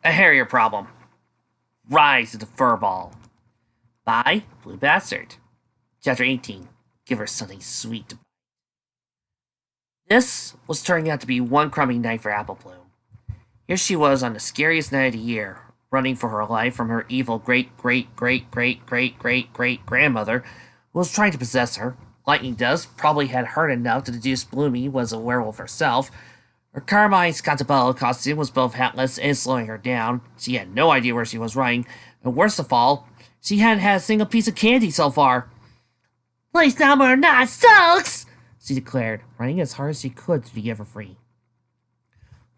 A Hairier Problem. Rise of the Furball. By Blue Bastard. Chapter 18. Give her something sweet to bite. This was turning out to be one crummy night for Apple Bloom. Here she was on the scariest night of the year, running for her life from her evil great-great-great-great-great-great-great-grandmother who was trying to possess her. Lightning Dust probably had heard enough to deduce Bloomy was a werewolf herself. Her Carmine Scottabella costume was both hatless and slowing her down. She had no idea where she was running, and worst of all, she hadn't had a single piece of candy so far. "Place number 9 sucks!" she declared, running as hard as she could to be ever free.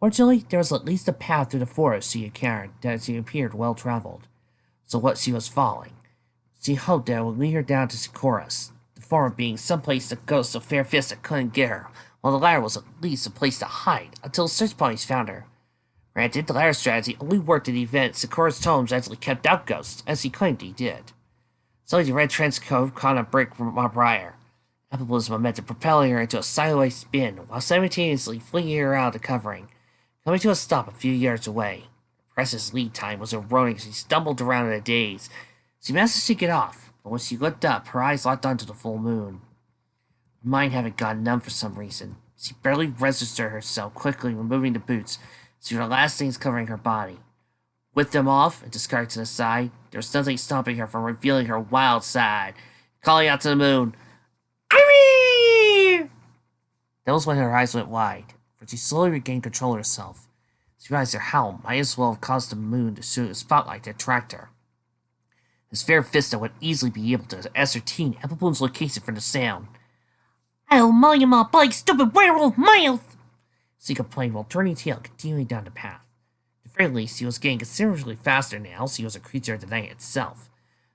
Fortunately, there was at least a path through the forest she encountered that she appeared well-traveled. So what she was following. She hoped that it would lead her down to Sikora's, the former being someplace the ghosts of Fair Fista couldn't get her, while the latter was at least a place to hide until search ponies found her. Granted, the latter strategy only worked in the event Sikora's tomes actually kept out ghosts, as he claimed he did. Suddenly the red trench coat caught a break from a briar. Apple Bloom's momentum propelling her into a sideways spin, while simultaneously flinging her out of the covering, coming to a stop a few yards away. Her precious lead time was eroding as she stumbled around in a daze. She managed to get off, but when she looked up, her eyes locked onto the full moon. Her mind having gone numb for some reason. She barely registered herself, quickly removing the boots, so the last things covering her body. With them off and discarded to the side, there was nothing stopping her from revealing her wild side, calling out to the moon, "Hairier!" That was when her eyes went wide, for she slowly regained control of herself. She realized her howl might as well have caused the moon to shoot a spotlight to attract her. His fair Fista would easily be able to ascertain Apple Bloom's location from the sound. "I'll maul you, my big stupid werewolf mouth!" she complained while turning tail, continuing down the path. At the very least, he was getting considerably faster now, so he was a creature of the night itself.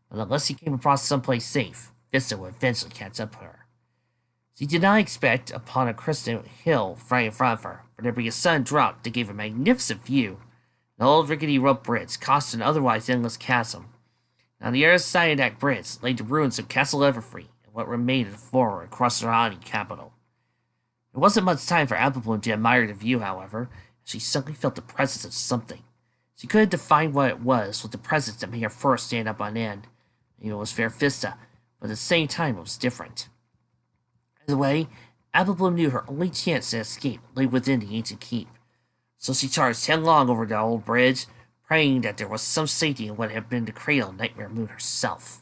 But unless he came across someplace safe, Vista would eventually catch up with her. She did not expect upon a crested hill right in front of her, for there would be a sudden drop that gave a magnificent view. An old rickety rope bridge crossed an otherwise endless chasm. And on the other side of that bridge lay the ruins of Castle Everfree, what remained of the former Crossrani capital. There wasn't much time for Apple Bloom to admire the view, however, as she suddenly felt the presence of something. She couldn't define what it was with the presence that made her fur stand up on end. Maybe it was Fair Fista, but at the same time it was different. Either way, Apple Bloom knew her only chance to escape lay within the ancient keep. So she charged headlong over the old bridge, praying that there was some safety in what had been the cradle of Nightmare Moon herself.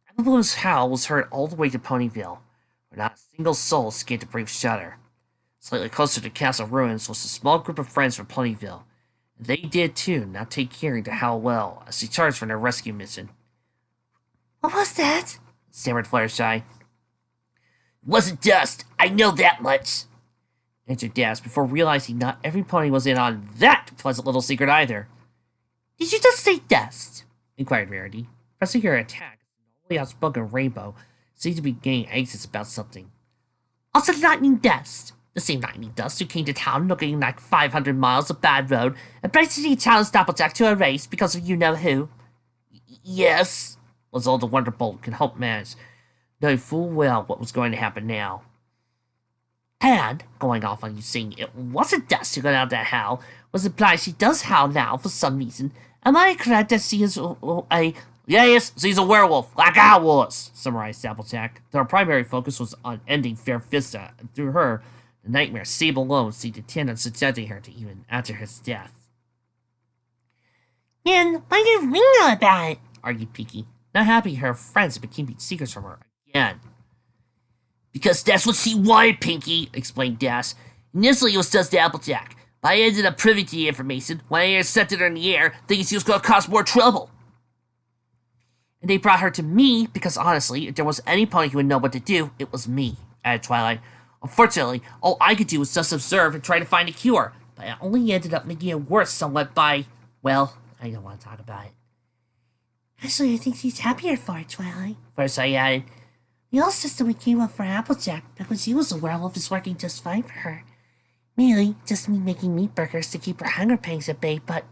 Apple Bloom's howl was heard all the way to Ponyville, where not a single soul escaped a brief shudder. Slightly closer to Castle Ruins was a small group of friends from Ponyville, and they did too, not take hearing to howl well, as she charged from their rescue mission. "What was that?" stammered Fluttershy. "It wasn't dust, I know that much," answered Dash, before realizing not every pony was in on that pleasant little secret either. "Did you just say dust?" inquired Rarity, pressing her attack. The normally outspoken Rainbow seemed to be getting anxious about something. "Also lightning dust. The same lightning dust who came to town looking like 500 miles of bad road and basically challenged Applejack to a race because of you-know-who." "Yes," was all the Wonderbolt could hope manage, knowing full well what was going to happen now. "And, going off on you saying it wasn't dust who got out that howl, was implied she does howl now for some reason. Am I correct that she is a—" "Yes, she's a werewolf, like I was," summarized Applejack, though her primary focus was on ending Fair Fista, and through her, the nightmare Sable alone seemed to tend on subjecting her to even after his death. "Then why did we know about it?" argued Pinky, not happy her friends had been keeping secrets from her again. "Because that's what she wanted, Pinky," explained Dash. "Initially it was just Applejack, but I ended up privy to the information when I intercepted her in the air, thinking she was going to cause more trouble. And they brought her to me, because honestly, if there was any pony who would know what to do, it was me," added Twilight. "Unfortunately, all I could do was just observe and try to find a cure, but I only ended up making it worse somewhat by, well, I don't want to talk about it." "Actually, I think she's happier for it, Twilight," Fluttershy added. "The old system we came up for Applejack back when she was a werewolf is working just fine for her. Mainly, just me making meat burgers to keep her hunger pangs at bay, but—"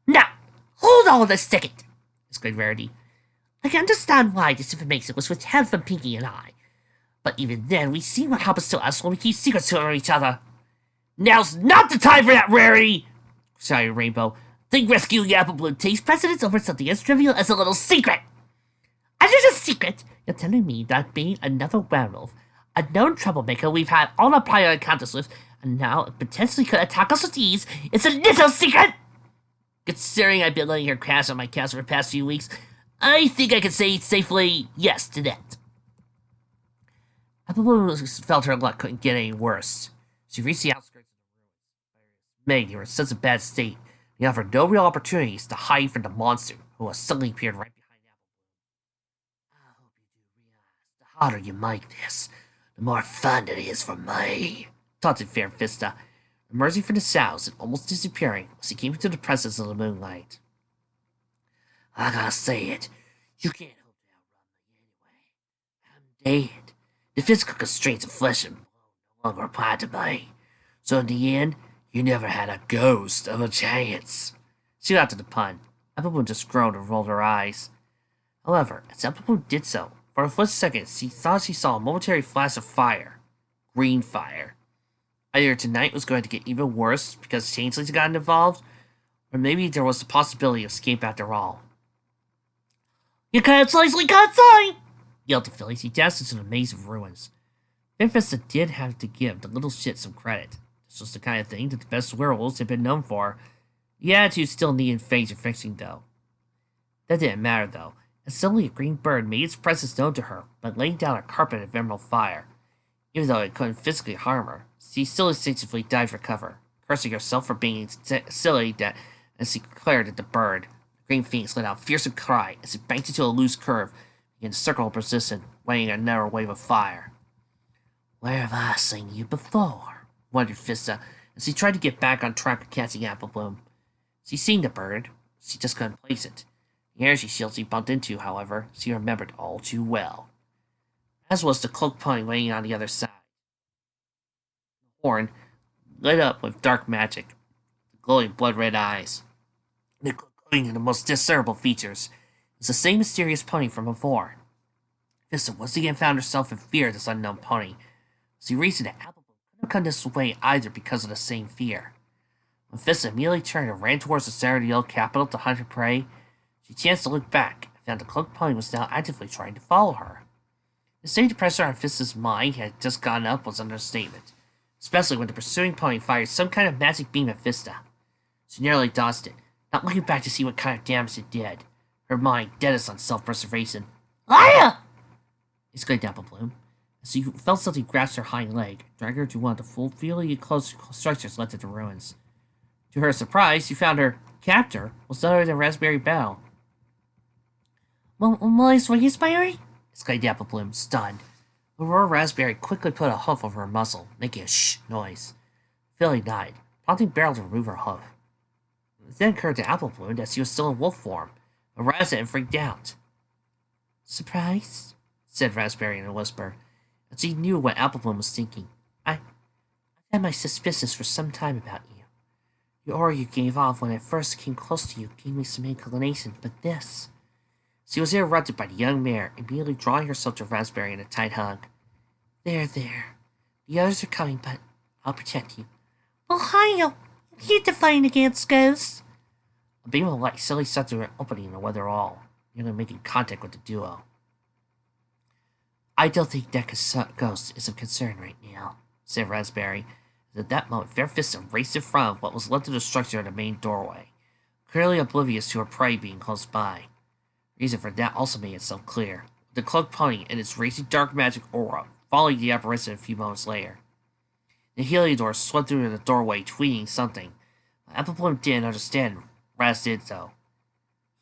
"Now, hold on a second," exclaimed Rarity. "I can understand why this information was withheld from Pinky and I. But even then, we see what happens to us when we keep secrets from each other." "Now's not the time for that, Rarity!" shouted Rainbow. Think rescuing Apple Bloom takes precedence over something as trivial as a little secret! And there's a secret! You're telling me that being another werewolf, a known troublemaker we've had all our prior encounters with, and now potentially could attack us with ease, is a little secret! Considering I've been letting her crash on my castle for the past few weeks, I think I can say safely yes to that. Apple Bloom felt her luck couldn't get any worse. She reached the outskirts of the ruins. Made were in such a bad state, they offered no real opportunities to hide from the monster who suddenly appeared right behind Apple Bloom. I hope you do realize the harder you make this, the more fun it is for me, taunted Fair Vista, emerging from the shadows and almost disappearing as he came into the presence of the moonlight. I gotta say it, you can't hope to outrun me anyway. I'm dead. The physical constraints of flesh and bone no longer apply to me. So in the end, you never had a ghost of a chance. She laughed at the pun. Apple Bloom just groaned and rolled her eyes. However, as Apple Bloom did so, for a split second, she thought she saw a momentary flash of fire. Green fire. Either tonight was going to get even worse because changelings got involved, or maybe there was the possibility of escape after all. You can't safely can't say! Yelled the filly as he dashed into the maze of ruins. Fairfista did have to give the little shit some credit. This was the kind of thing that the best werewolves had been known for. The attitude still needed phase fixing, though. That didn't matter, though, as suddenly a green bird made its presence known to her by laying down a carpet of emerald fire. Even though it couldn't physically harm her, she still instinctively dived for cover, cursing herself for being silly that, as she glared at the bird, the green phoenix let out a fearsome cry as it banked into a loose curve, began to circle her position, weighing a narrow wave of fire. Where have I seen you before? Wondered Fista, as he tried to get back on track of catching Apple Bloom. She'd seen the bird, she just couldn't place it. The energy shields he bumped into, however, she remembered all too well. As was the cloaked pony waiting on the other side. The horn, lit up with dark magic, the glowing blood-red eyes, the glowing and the most discernible features. It was the same mysterious pony from before. Vista once again found herself in fear of this unknown pony. She reasoned that Apple Bloom couldn't have come this way either because of the same fear. When Vista immediately turned and ran towards the center of the old capital to hunt her prey, she chanced to look back and found the cloaked pony was now actively trying to follow her. The state of pressure on Fista's mind had just gone up was an understatement, especially when the pursuing pony fired some kind of magic beam at Vista. She nearly dodged it, not looking back to see what kind of damage it did, her mind deadest on self-preservation. Liar! Exclaimed Apple Bloom, as she felt something grasp her hind leg, drag her to one of the fulfilling enclosed structures led to the ruins. To her surprise, she found her captor was none other than Raspberry Bell. Molly's Raspberry? Exclaimed Apple Bloom, stunned. Aurora Raspberry quickly put a hoof over her muzzle, making a shh noise. Philly died, prompting Beryl to remove her hoof. It then occurred to Apple Bloom that she was still in wolf form, but Raspberry freaked out. Surprise? Said Raspberry in a whisper, as he knew what Apple Bloom was thinking. I've had my suspicions for some time about you. The aura you gave off when I first came close to you gave me some inclination, but this... She was interrupted by the young mare, immediately drawing herself to Raspberry in a tight hug. There. The others are coming, but I'll protect you. Ohio! I'm here to fight against ghosts! A beam of light suddenly shot through an opening in the weather wall, nearly making contact with the duo. I don't think that ghost is of concern right now, said Raspberry. At that moment, Fairfista raced in front of what was led to the structure of the main doorway, clearly oblivious to her prey being close by. Reason for that also made itself clear. The cloaked pony and its racing dark magic aura following the apparition a few moments later. The Heliodor swept through the doorway, tweeting something. Apple Bloom didn't understand. Raz did, though.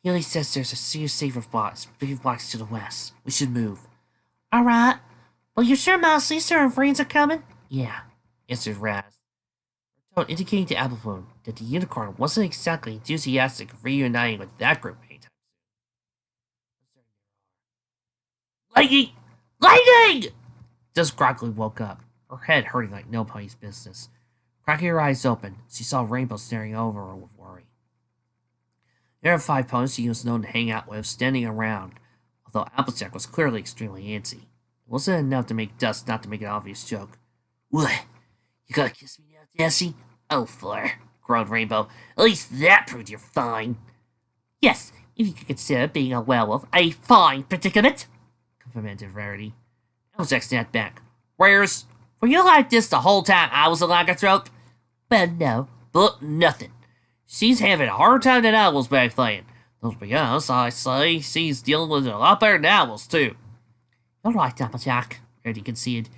Healy says there's a serious safer box, big blocks to the west. We should move. Alright. Well, you sure Mouse Lisa and friends are coming? Yeah, answered Raz. Her tone indicating to Apple Bloom that the unicorn wasn't exactly enthusiastic of reuniting with that group anytime. Lightning! Lightning! Just Groggly woke up, her head hurting like no pony's business. Cracking her eyes open, she saw Rainbow staring over her with worry. There were 5 ponies she was known to hang out with standing around, although Applejack was clearly extremely antsy. It wasn't enough to make dust not to make an obvious joke. What? You gotta kiss me now, Dassy? Oh, Fleur, groaned Rainbow. At least that proved you're fine. Yes, if you could consider being a werewolf a fine predicament, complimented Rarity. Applejack snapped back. Rares, were you like this the whole time I was a lycanthrope? Well, no, but nothing. She's having a harder time than I was back then. Though to be honest, I say she's dealing with it a lot better than I was, too. All right, Applejack, Rarity conceded.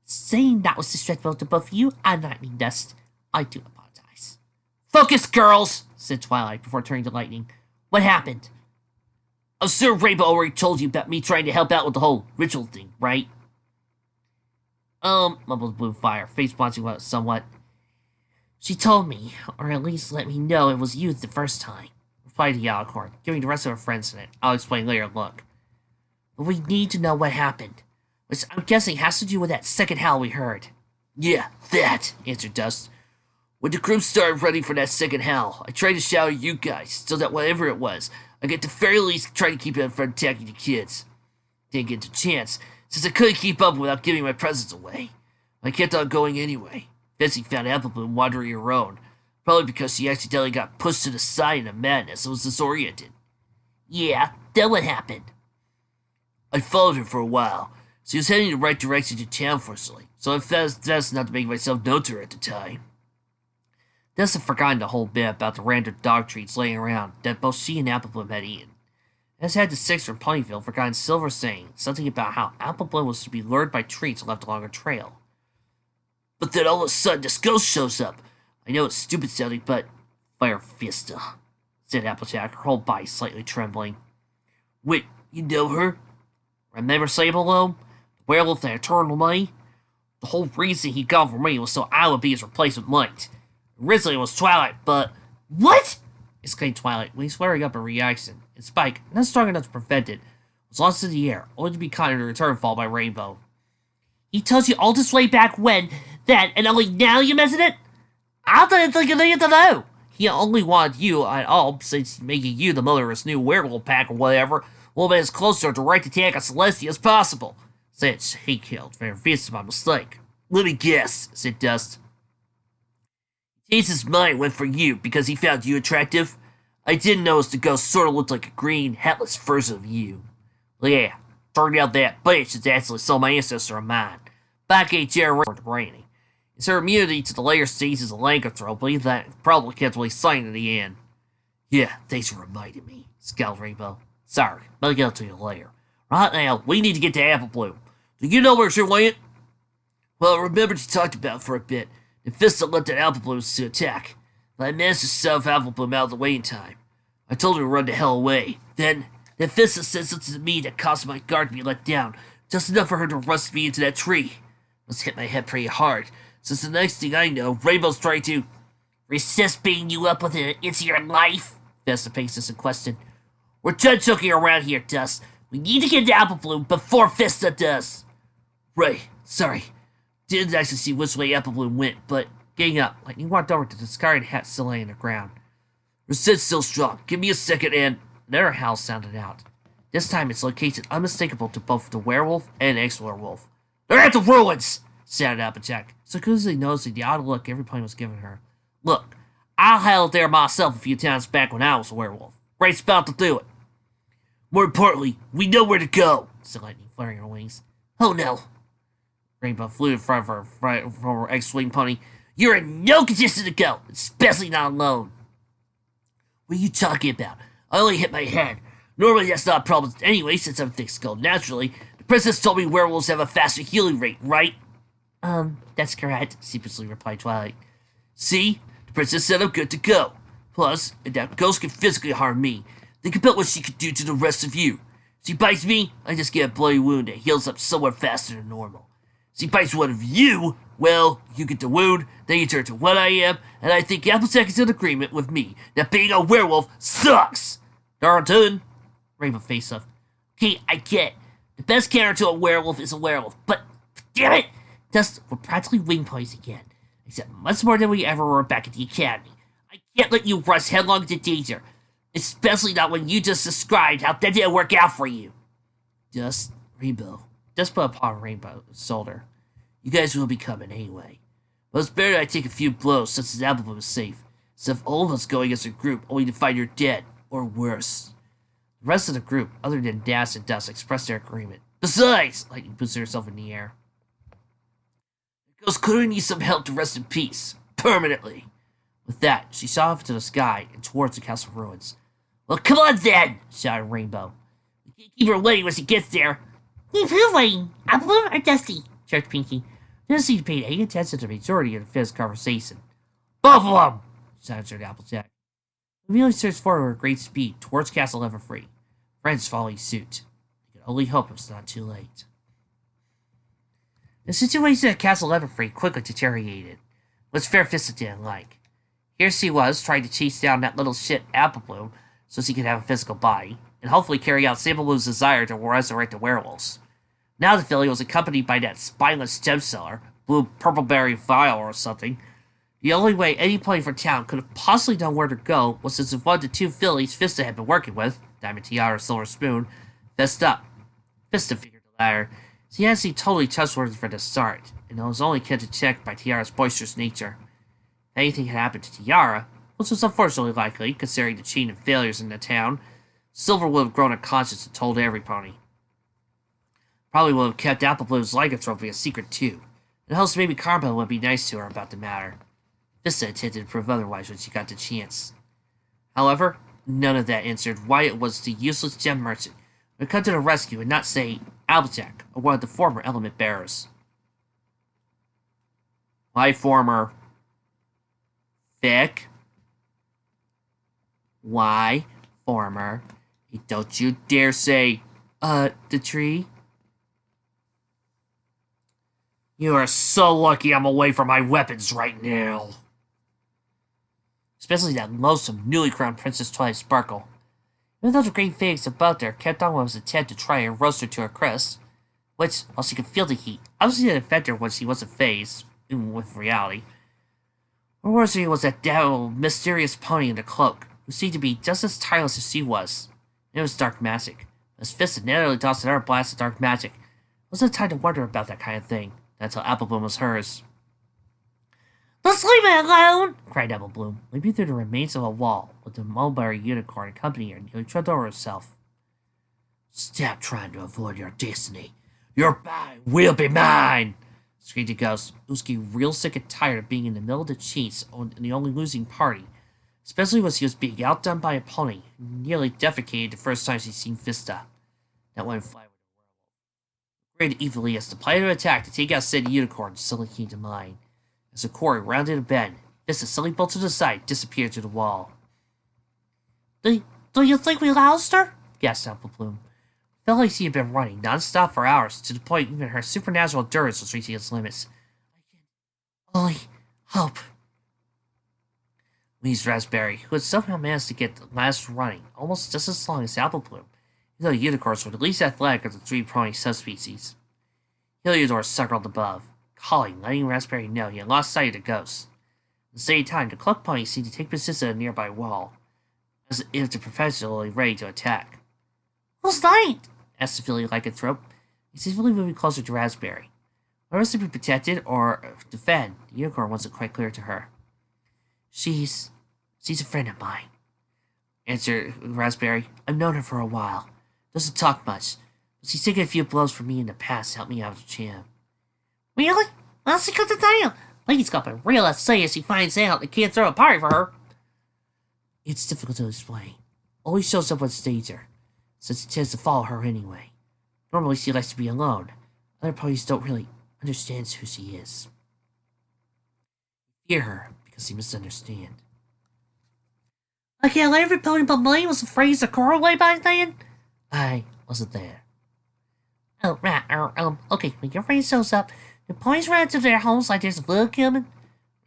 Saying that was disrespectful to both you and Lightning Dust, I do apologize. Focus, girls, said Twilight before turning to Lightning. What happened? I'm sure Rainbow already told you about me trying to help out with the whole ritual thing, right? Mumbled Bluefire, face blanching somewhat. She told me, or at least let me know it was you the first time, replied the Alicorn, giving the rest of her friends in it. I'll explain later, look. But we need to know what happened, which I'm guessing has to do with that second howl we heard. Yeah, that, answered Dust. When the group started running for that second howl, I tried to shout at you guys, so that whatever it was, I get to very least try to keep it from attacking the kids. Didn't get the chance, since I couldn't keep up without giving my presents away. I kept on going anyway. Bessie found Apple Bloom wandering her own, probably because she accidentally got pushed to the side in a madness and was disoriented. Yeah, then what happened? I followed her for a while. She was heading in the right direction to town forcefully, so I felt best not to make myself known to her at the time. Dust had forgotten the whole bit about the random dog treats laying around that both she and Apple Bloom had eaten. As had the six from Ponyville forgotten Silver saying something about how Apple Bloom was to be lured by treats left along her trail. But then all of a sudden this ghost shows up. I know it's stupid sounding, but Fire Vista, said Applejack, her whole body slightly trembling. Wait, you know her? Remember Sablelome? The werewolf that had turned away? The whole reason he got for me was so I would be his replacement Light. Originally it was Twilight, but... What? Exclaimed Twilight, when he's flaring up a reaction, and Spike, not strong enough to prevent it, was lost in the air, only to be caught in a return fall by Rainbow. He tells you all this way back when, then, and only now you mention it? I didn't think you needed to know. He only wanted you at all, since making you the mother's new werewolf pack or whatever, will be as close to a direct attack on Celestia as possible. Since he killed Fair Vista by mistake. Let me guess, said Dust. He changed his mind, went for you because he found you attractive. I didn't notice the ghost sort of looked like a green, hatless version of you. Yeah, turned out that bitch is actually still my ancestor of mine. Back 8 generations to Rainy. It's her immunity to the later stages of lycanthropy that probably kept me sane in the end. Yeah, thanks for reminding me, scowled Rainbow. Sorry, I'll get to you later. Right now, we need to get to Apple Bloom. Do you know where she went? Well, I remembered you talked about it for a bit. The Vista left at Apple Bloom to attack, but I managed to shove Apple Bloom out of the way in time. I told her to run the hell away. Then, the Vista said something to me that caused my guard to be let down, just enough for her to rust me into that tree. Must hit my head pretty hard, since the next thing I know, Rainbow's trying to resist beating you up with it into your life. Vista faced us in question. We're done joking around here, Dust. We need to get to Apple Bloom before Vista does. Right, sorry. Didn't actually see which way Apple Bloom went, but getting up, Lightning walked over to the discarded hat still laying on the ground. Resist's still strong. Give me a second and... Another howl sounded out. This time its location unmistakable to both the werewolf and ex-werewolf. They're at the ruins! Shouted Applejack, so quickly noticing the odd look every plane was giving her. Look, I held there myself a few times back when I was a werewolf. Great spot to do it. More importantly, we know where to go, said Lightning, flaring her wings. Oh no. Rainbow flew in front of her ex-wing pony. You're in no condition to go, especially not alone. What are you talking about? I only hit my head. Normally that's not a problem anyway, since everything's going naturally. The princess told me werewolves have a faster healing rate, right? That's correct, sheepishly replied Twilight. See? The princess said I'm good to go. Plus, if that ghost can physically harm me, think about what she could do to the rest of you. She bites me, I just get a bloody wound that heals up somewhat faster than normal. She bites one of you, well, you get the wound, then you turn to what I am, and I think Applejack is in agreement with me that being a werewolf sucks. Darn, Rainbow faced up. Okay, I get it. The best counter to a werewolf is a werewolf, but damn it! Dust, we're practically wing ponies again, except much more than we ever were back at the academy. I can't let you rush headlong into danger, especially not when you just described how that didn't work out for you. Dust, Rainbow. Dust put a paw on Rainbow's shoulder. You guys will be coming anyway. But it's better that I take a few blows since the Apple Bloom is safe. instead of all of us going as a group only to find you're dead, or worse. The rest of the group, other than Das and Dust, expressed their agreement. Besides, Lightning boosted herself in the air. Ghost clearly needs some help to rest in peace, permanently. With that, she shot off into the sky and towards the castle ruins. Well, come on then, shouted Rainbow. We can't keep her waiting when she gets there. Keep who waiting? Apple or Dusty? Chirped Pinky. Didn't seem to pay any attention to the majority of the Fizz conversation. Both of them, shouted Applejack. Immediately surged forward at great speed towards Castle Everfree. Friends following suit. They could only hope it was not too late. The situation at Castle Everfree quickly deteriorated, which Fair Fista didn't like. Here she was, trying to chase down that little shit Apple Bloom so she could have a physical body, and hopefully carry out Sable Bloom's desire to resurrect the werewolves. Now the filly was accompanied by that spineless gem seller, Blue Purpleberry Vial or something. The only way any plane for town could have possibly known where to go was since one of the two fillies Fista had been working with, Diamond Tiara, Silver Spoon, fessed up. Fista figured the latter. She hadn't seemed totally trustworthy from the start, and it was only kept in check by Tiara's boisterous nature. If anything had happened to Tiara, which was unfortunately likely, considering the chain of failures in the town, Silver would have grown a conscience and told every pony. Probably would have kept Apple Bloom's lycanthropy a secret too, and hopes maybe Carmel would be nice to her about the matter. Vista intended to prove otherwise when she got the chance. However, none of that answered why it was the useless gem merchant who would come to the rescue and not say Applejack or one of the former element bearers. Why former? Vic? Why former? Don't you dare say, the tree? You are so lucky I'm away from my weapons right now. Especially that loathsome, newly crowned Princess Twilight Sparkle. Even though the great Phoenix above there kept on with his attempt to try and roast her to a crisp, which, while she could feel the heat, obviously didn't affect her when she wasn't phased, even with reality. Or worse, he was that damn mysterious pony in the cloak, who seemed to be just as tireless as she was. And it was dark magic. As Fist had narrowly tossed another blast of dark magic, it wasn't time to wonder about that kind of thing. That's how Apple Bloom was hers. Let's leave it alone! Cried Apple Bloom, leaping through the remains of a wall, with the mulberry unicorn accompanying her nearly tripped over herself. Stop trying to avoid your destiny. Your body will be mine! Screamed the ghost, who was getting real sick and tired of being in the middle of the chase and the only losing party, especially when she was being outdone by a pony who nearly defecated the first time she'd seen Vista. That went fly with the werewolf. Grinning evilly as the plan of attack to take out said unicorn suddenly came to mind. As the quarry rounded a bend, Vista suddenly bolted to the side, disappeared through the wall. Do you think we lost her? Gasped Apple Bloom. Felt like she had been running non-stop for hours, to the point even her supernatural endurance was reaching its limits. I can only hope. Wheezed Raspberry, who had somehow managed to get the last running almost just as long as Apple Bloom, even though the unicorns were the least athletic of the three pony subspecies. Heliodor suckled above, calling, letting Raspberry know he had lost sight of the ghost. At the same time, the cluck pony seemed to take position at a nearby wall, as if to professionally ready to attack. Who's that? Asked the filly lycanthrope, excessively moving closer to Raspberry. Whether to be protected or defend, the unicorn wasn't quite clear to her. She's a friend of mine, answered Raspberry. I've known her for a while. Doesn't talk much, but she's taken a few blows for me in the past to help me out of the jam. Really? Well, she cut the tail. Lady's got a real essay as she finds out they can't throw a party for her. It's difficult to explain. Always shows up when it's danger, since it tends to follow her anyway. Normally she likes to be alone. Other ponies don't really understand who she is. Fear her because they misunderstand. Okay, every pony but me was afraid to correlate by then? I wasn't there. Oh, right, okay, when your friend shows up, the ponies run to their homes like there's a flood coming?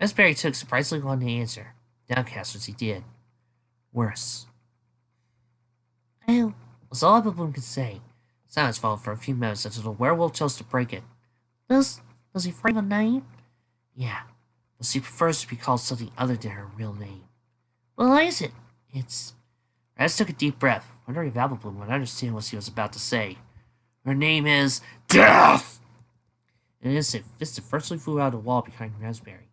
Raspberry took surprisingly long to answer, downcast as he did. Worse. Oh, was all Apple Bloom could say. Silence followed for a few minutes until the werewolf chose to break it. Does he frame a name? Yeah, but she prefers to be called something other than her real name. What is it? It's... Raz took a deep breath, wondering if Apple Bloom would understand what she was about to say. Her name is... Death! In an instant, Vista firstly flew out of the wall behind Raspberry,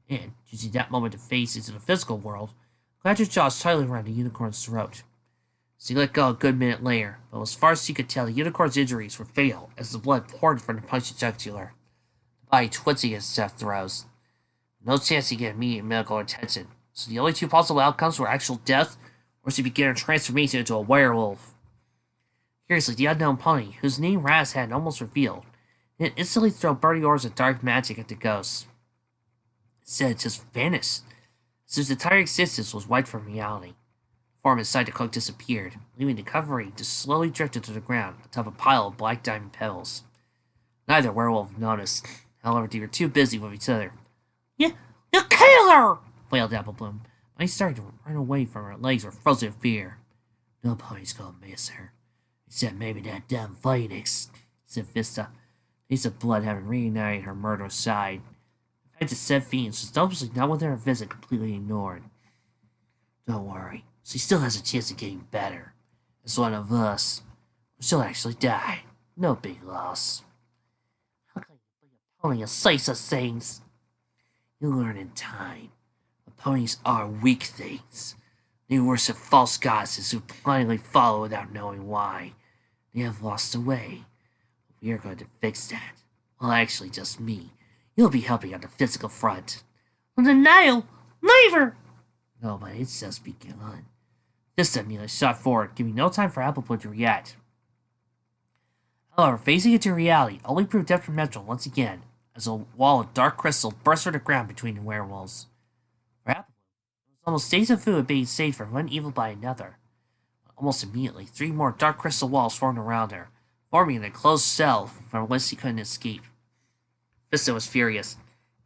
and, using that moment to face into the physical world, clamped her jaws tightly around the unicorn's throat. She let go a good minute later, but as far as she could tell, the unicorn's injuries were fatal as the blood poured from the punch's jugular, the body twisting as death throes. No chance to get immediate medical attention, so the only two possible outcomes were actual death or she began her transformation into a werewolf. Curiously, the unknown pony, whose name Raz had almost revealed, didn't instantly throw burning orbs of dark magic at the ghosts. Instead, it just vanished, as if its entire existence was wiped from reality. The form inside the cloak disappeared, leaving the covering to slowly drift into the ground atop a pile of black diamond pebbles. Neither werewolf noticed. However, they were too busy with each other. You killed her! Wailed Apple Bloom. I started to run away from her legs were frozen with fear. Nobody's gonna miss her. Except maybe that dumb phoenix, said Vista. Taste of blood having reunited her murderous side. The fact that said Phoenix was obviously not within her visit completely ignored. Don't worry, she still has a chance of getting better. As one of us. She'll actually die. No big loss. How can you be a pony and say such things? You'll learn in time. But ponies are weak things. They worship false goddesses who blindly follow without knowing why. They have lost the way. We are going to fix that. Well, actually, just me. You'll be helping on the physical front. Denial! Leave her! No, but it's just begun. This time, Neela shot forward, giving no time for Applebloom to react. However, facing into reality only proved detrimental once again, as a wall of dark crystal burst from the ground between the werewolves. For Applebloom, it was almost days of food being saved from one evil by another. Almost immediately, 3 more dark crystal walls formed around her, forming an enclosed cell from which she couldn't escape. Vista was furious.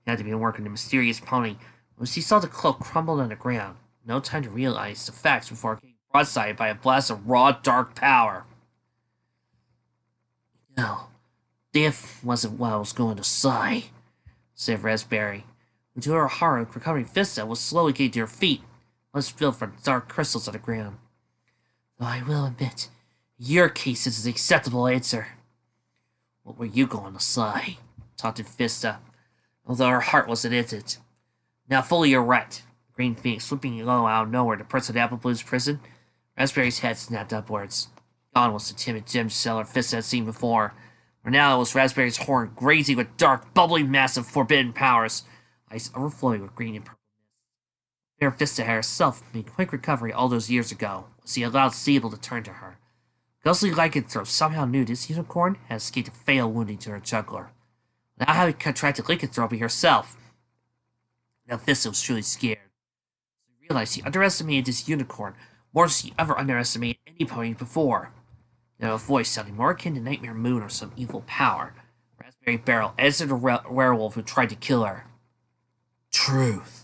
He had to be working the mysterious pony when she saw the cloak crumbled on the ground. No time to realize the facts before getting broadsided by a blast of raw, dark power. No, this wasn't what I was going to say, said Raspberry, who to her horror, recovering Vista was slowly getting to her feet, once spilled from dark crystals on the ground. Though I will admit, your case is an acceptable answer. What were you going to say? Taunted Vista, although her heart wasn't in it. Now, fully you're right. Green Phoenix swooping low out of nowhere to perch at Applebloom's prison. Raspberry's head snapped upwards. Gone was the timid gem seller Vista had seen before. For now it was Raspberry's horn grazing with dark, bubbling mass of forbidden powers, ice overflowing with green and purple mist. Fair Vista had herself made quick recovery all those years ago, when she allowed Sable to turn to her. Ghostly Lycanthrope somehow knew this unicorn had escaped a fatal wounding to her jugular. Now having contracted lycanthropy herself. Now Vista was truly scared. She realized she underestimated this unicorn more than she ever underestimated any pony before. Now a voice sounding more akin to Nightmare Moon or some evil power. Raspberry Barrel answered a werewolf who tried to kill her. Truth.